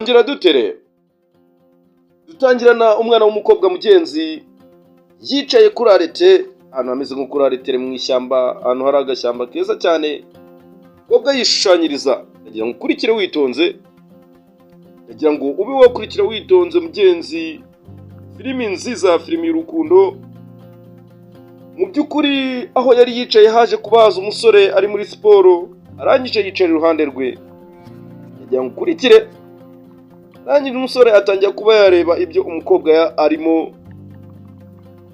Ngira dutere dutangirana umwana w'umukobwa mugenzi yicaye kuri arete ahantu hameze nko kuri arete mu ishyamba, ahantu hari agashyamba keza cyane. Umukobwa yishushanyiriza, ndagira ngo ukurikire witonze, ndagira ngo ube wakurikira witonze mugenzi. Filimi nziza, filimi y'urukundo. Mu by'ukuri aho yari yicaye haje kubaza umusore ari muri siporo, arangije yicara iruhande rwe. Ndagira ngo ukurikire. Arangije umusore atangira kuba yareba ibyo umukobwa arimo.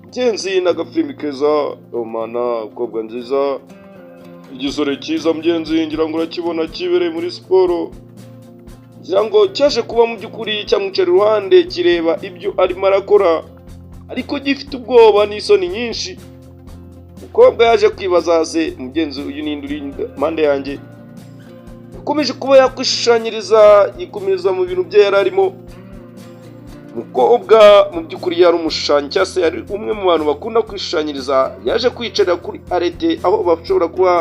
Mugenzi n'agafilimi keza, omana umukobwa nziza, igisore cyiza mugenzi, ngira ngo urakibona kibereye muri siporo. Ngira ngo cyaje kuba mu by'ukuri cyamwicara iruhande kireba ibyo arimo arakora, ariko gifite ubwoba n'isoni nyinshi. Umukobwa yaje kwibaza se, mugenzi uyu ninde uri impande yanjye? Yakomeje kuba yakwishushanyiriza, yikomeza mu bintu bye yari arimo. Umukobwa mu by'ukuri yari umushushanyi cyangwa se yari umwe mu bantu bakunda kwishushanyiriza. Yaje kwicara kuri arete aho bashobora kuba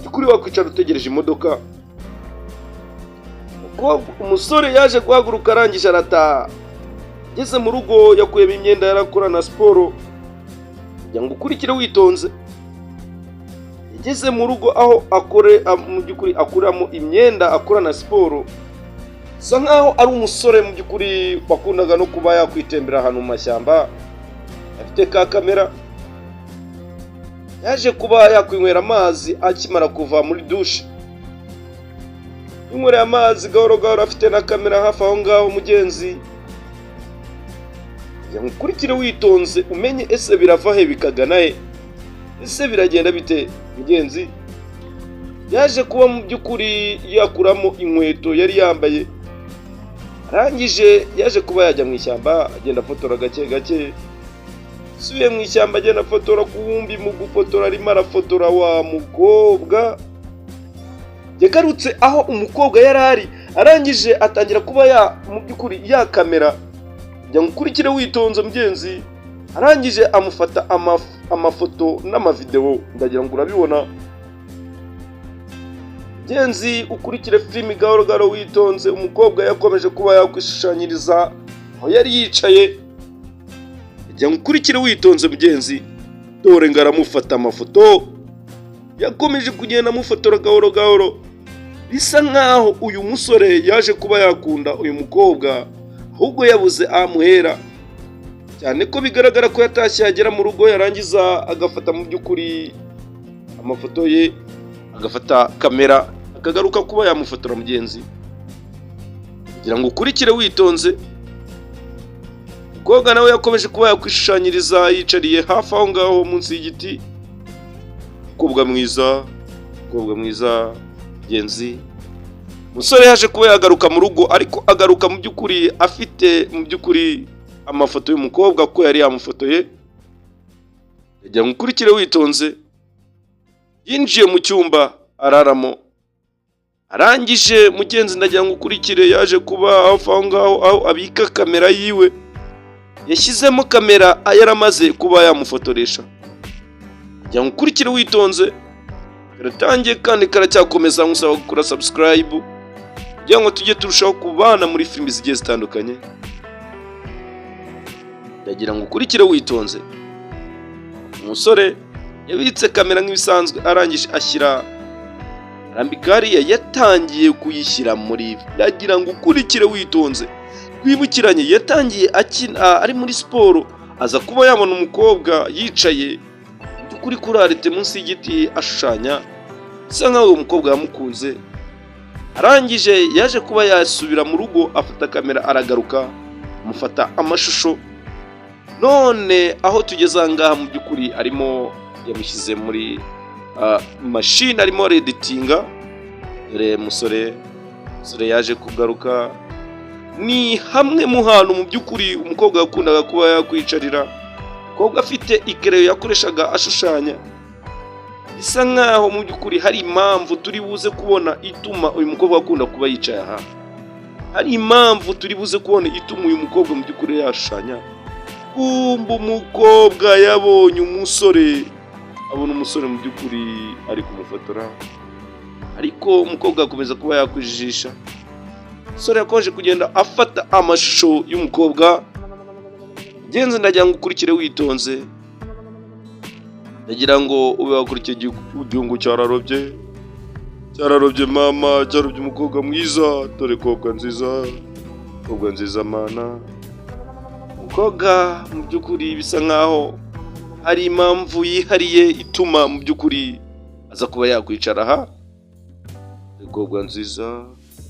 by'ukuri wakwicara utegereje imodoka. Umusore yaje guhaguruka arangije arataha. Ageze mu rugo yakuyemo imyenda yarakora na siporo. Kugira ngo ukurikire witonze. Yageze mu rugo aho mu by'ukuri akuramo imyenda akora na siporo. Sa nkaho ari umusore mu by'ukuri wakundaga no kuba yakwitembera ahantu mu mashyamba, afite ka kamera. Yaje kuba yakwinywera amazi akimara kuva muri dushe. Yinywera amazi gahoro gahoro, afite na kamera hafi aho ngaho mugenzi. Ukurikire witonze umenye ese birava he bikagana he, ese biragenda bite mugenzi. Yaje kuba mu by'ukuri yakuramo inkweto yari yambaye. Arangije yaje kuba yajya mu ishyamba agenda afotora gake gake. Subiye mu ishyamba agenda afotora kuwumbi, mu gufotora arimo arafotora wa mukobwa. Yagarutse aho umukobwa yari ari, arangije atangira kuba mu by'ukuri ya kamera. Kugira ngo ukurikire witonze mugenzi. Arangije amufata amafoto n'amavideo, ndagira ngo urabibona. Mugenzi ukurikire filimi gahoro gahoro witonze. Umukobwa yakomeje kuba yakwishushanyiriza aho yari yicaye. Ndagira ngo ukurikire witonze mugenzi. Dore ngo aramufata amafoto, yakomeje kugenda amufotora gahoro gahoro. Bisa nkaho uyu musore yaje kuba yakunda uyu mukobwa, ahubwo yabuze amuhera. Cyane ko bigaragara ko yatashye yagera mu rugo yarangiza agafata mu by'ukuri amafoto ye, agafata kamera akagaruka kuba yamufotora mugenzi. Kugira ngo ukurikire witonze. Umukobwa nawe yakomeje kuba yakwishushanyiriza yicariye hafi aho ngaho munsi y'igiti. Umukobwa mwiza, umukobwa mwiza mugenzi. Umusore yaje kuba yagaruka mu rugo, ariko agaruka mu by'ukuri afite mu by'ukuri amafoto y'umukobwa ko yari yamufotoye. Kugira ngo ukurikire witonze. Yinjiye mu cyumba araramo. Arangije mugenzi ndagira ngo ukurikire, yaje kuba hafi aho ngaho aho abika kamera yiwe. Yashyizemo kamera yaramaze kuba yamufotoresha. Kugira ngo ukurikire witonze. Karatangiye kandi karacyakomeza, ngusaba gukora subscribe kugira ngo tujye turushaho kubana muri filimi zigiye zitandukanye. Ndagira ngo ukurikire witonze. Umusore yabitse kamera nk'ibisanzwe, arangije arambika hariya, yatangiye kuyishyira muri. Ndagira ngo ukurikire witonze. Twibukiranye yatangiye ari muri siporo, aza kuba yabona umukobwa yicaye kuri arete munsi y'igiti ashushanya. Bisa nkaho uwo mukobwa yamukunze. Arangije yaje kuba yasubira mu rugo, afata kamera aragaruka amufata amashusho. None aho tugeze ahangaha mu by'ukuri arimo yamushyize muri machine, arimo editinga. Dore musore yaje kugaruka. Ni hamwe mu hantu mu by'ukuri umukobwa yakundaga kuba yakwicarira. Umukobwa afite ikereyo yakoreshaga ashushanya. Bisa nkaho mu by'ukuri hari impamvu turi buze kubona ituma uyu mukobwa akunda kuba yicaye aha. Hari impamvu turi buze kubona ituma uyu mukobwa mu by'ukuri yashushanya. Kumba umukobwa yabonye umusore, abona umusore mu by'ukuri ari kumufotora, ariko umukobwa akomeza kuba yakwijijisha. umusore yakomeje kugenda afata amashusho y'umukobwa. Genzi ndagira ngo ukurikire witonze, ndagira ngo ube wakurikiye igihugu cyararobye mama, cyarobye umukobwa mwiza, dore kobwa nziza mana. Umukobwa mu by'ukuri bisa nkaho hari impamvu yihariye ituma mu by'ukuri aza kuba yakwicara aha. Umukobwa nziza,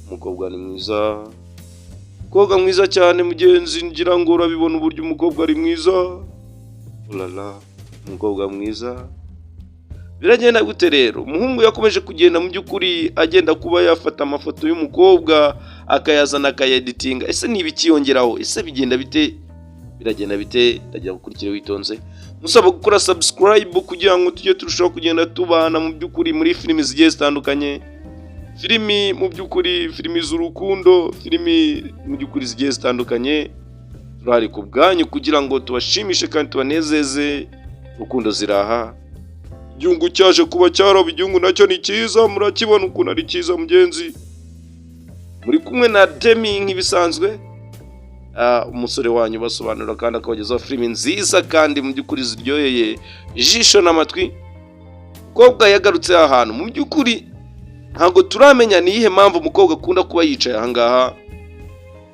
umukobwa ni mwiza, umukobwa mwiza cyane mugenzi, ngira ngo urabibona uburyo umukobwa ari mwiza. Ulala, umukobwa mwiza. Biragenda gute rero? Umuhungu yakomeje kugenda mu by'ukuri agenda kuba yafata amafoto y'umukobwa akayazana akayeditinga. Ese ni ibikiyongeraho? Ese bigenda bite? Biragenda bite? Ndagira gukurikira witonze. Musaba gukora subscribe kugira ngo tujye turushaho kugenda tubana mu by'ukuri muri filimi zigiye zitandukanye. Filimi mu by'ukuri, filimi z'urukundo, filimi mu by'ukuri zigiye zitandukanye. Turahari ku bwanyu kugira ngo tubashimishe kandi tubanezeze. Urukundo ziraha. Igihugu cyaje kuba cyaroba, igihugu nacyo ni cyiza, murakibona ukuntu ari cyiza mugenzi. Muri kumwe na Demi nk'ibisanzwe. Umusore wanyu basobanura kandi akabagezaho filimi nziza kandi mu by'ukuri ziryoheye ijisho n'amatwi. Umukobwa yagarutse ahantu mu by'ukuri ntabwo turamenya ni iyihe mpamvu umukobwa akunda kuba yicaye ahangaha.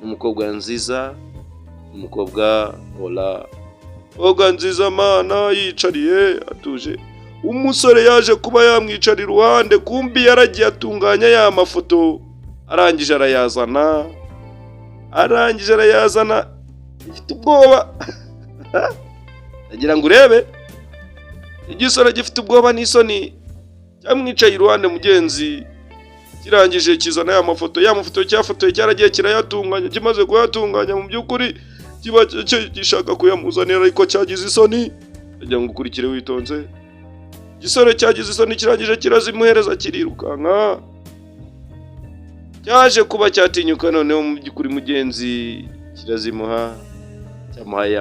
Umukobwa nziza, umukobwa hola, umukobwa nziza mana, yicariye atuje. Umusore yaje kuba yamwicara iruhande, kumbi yaragiye atunganya ya mafoto, arangije arayazana. Ifite ubwoba. Ndagira ngo urebe igisore gifite ubwoba n'isoni cyamwicaye iruhande mugenzi, kirangije kizana ya mafoto cyafotoye cyaragiye kirayatunganya. Kimaze kuyatunganya mu by'ukuri kiba gishaka kuyamuzanira ariko cyagize isoni. Ndagira ngo ukurikire witonze. Igisore cyagize isoni kirangije kirazimuhereza kirirukanka. Cyaje kuba cyatinyuka noneho mu by'ukuri mugenzi kirazimuha. Cyamuhaye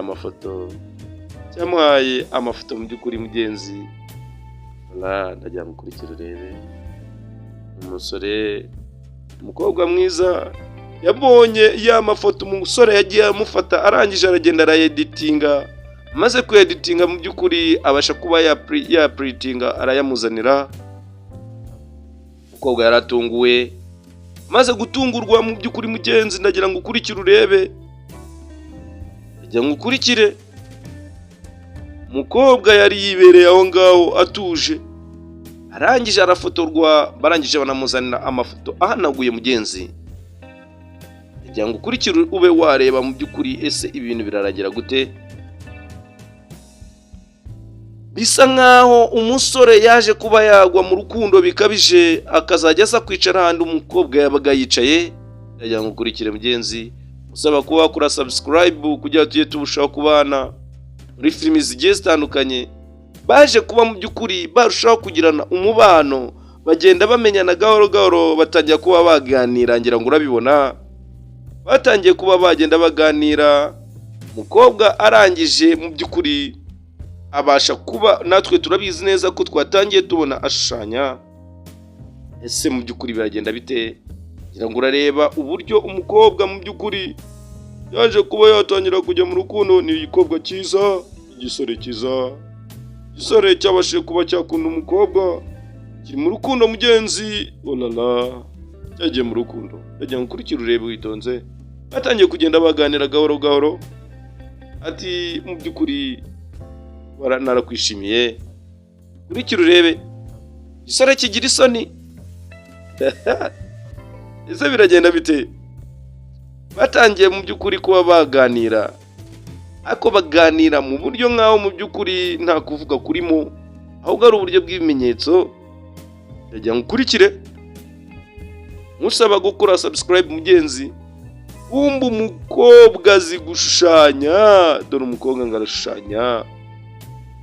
amafoto mu by'ukuri mugenzi. Ndagira ngo ukurikire urebe. Umusore, umukobwa mwiza, yabonye ya mafoto umusore yagiye amufata, arangije aragenda arayeditinga. Maze kuyeditinga mu by'ukuri abasha kuba yaprintinga arayamuzanira. Umukobwa yaratunguwe. Maze gutungurwa mu by'ukuri mugenzi, ndagira ngo ukurikire urebe. Ndagira ngo ukurikire. Umukobwa yari yibereye aho ngaho atuje. Arangije arafotorwa, barangije banamuzanira amafoto ahanaguye mugenzi. Ndagira ngo ukurikire ube wareba mu by'ukuri ese ibintu biraragira gute. Bisa nkaho umusore yaje kuba yagwa mu rukundo bikabije, akazajya asa kwicara ahandi umukobwa yabaga yicaye. Ndagira ngo ukurikire mugenzi, usaba kuba wakora subscribe kugira tujye tubushaho kubana muri filimi zigiye zitandukanye. Baje kuba mu by'ukuri barushaho kugirana umubano, bagenda bamenyana gahoro gahoro, batangiye kuba baganira. Ngira ngo urabibona, batangiye kuba bagenda baganira. Umukobwa arangije mu by'ukuri abasha kuba, natwe turabizi neza ko twatangiye tubona ashushanya. Ese mu by'ukuri biragenda bite? Ngira ngo urareba uburyo umukobwa mu by'ukuri yaje kuba yatangira kujya mu rukundo. Ni igikobwa cyiza, igisore cyiza, igisore cyabashije kuba cyakunda umukobwa, kiri mu rukundo mugenzi. Olala, cyagiye mu rukundo. Ndagira ngo ukurikire urebe witonze. Batangiye kugenda baganira gahoro gahoro. Ati mu by'ukuri narakwishimiye. Kurikira urebe. Igisore kigira isoni. Ese biragenda bite? Batangiye mu by'ukuri kuba baganira, ariko baganira mu buryo nkaho mu by'ukuri nta kuvuga kurimo, ahubwo ari uburyo bw'ibimenyetso. Ndagira ngo ukurikire. Musaba gukora subscribe mugenzi. Wumva umukobwa azi gushushanya. Dore umukobwa ngo arashushanya.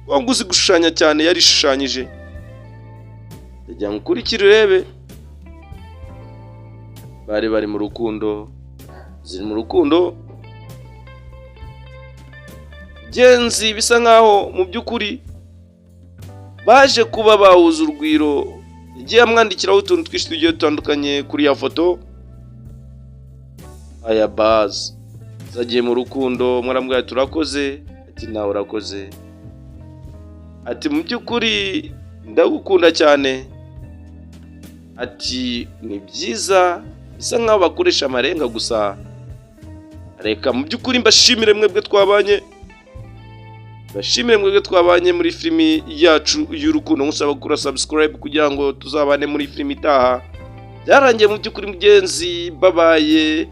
Wumva uzi gushushanya cyane, yarishushanyije. Ndagira ngo ukurikire urebe. Bari mu rukundo, ziri mu rukundo. Genzi bisa nkaho mu by'ukuri baje kuba bahuza urugwiro. Yagiye amwandikiraho utuntu twinshi tugiye dutandukanye kuri ya foto. aya Buzz zagiye mu rukundo, mwaramubwira turakoze, ati nawe urakoze, ati mu by'ukuri ndagukunda cyane, ati ni byiza, bisa nkaho bakoresha amarenga gusa, reka mu by'ukuri mbashimire mwebwe twabanye muri filimi yacu y'urukundo, nkusaba gukora subscribe kugira ngo tuzabane muri filimi itaha. Byarangiye mu by'ukuri mugenzi babaye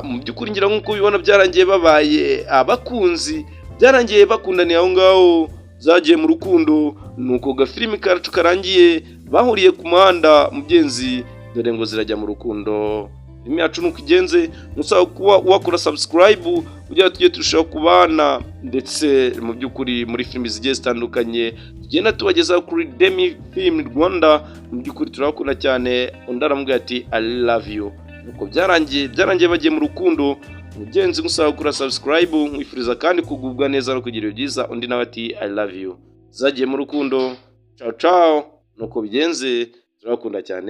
mu by'ukuri ngira nk'uko ubibona byarangiye babaye abakunzi, byarangiye bakundaniye aho ngaho, zagiye mu rukundo, nuko gafilimi kacu karangiye bahuriye ku muhanda mugenzi, dore ngo zirajya mu rukundo. Filimi yacu nuko igenze, musaba kuba wakora subscribe kugira ngo tujye turushaho kubana, ndetse mu by'ukuri muri filimi zigiye zitandukanye tugenda tubagezaho kuri Demi Film Rwanda. Mu by'ukuri turakunda cyane, undi aramubwira ati I love you. Nuko byarangiye bagiye mu rukundo, mugenzi musaba gukora subscribe, nkwifuriza kandi kugubwa neza no kugira byiza, undi nawe ati I love you. Zagiye mu rukundo, ciao ciao, nuko bigenze, turakunda cyane.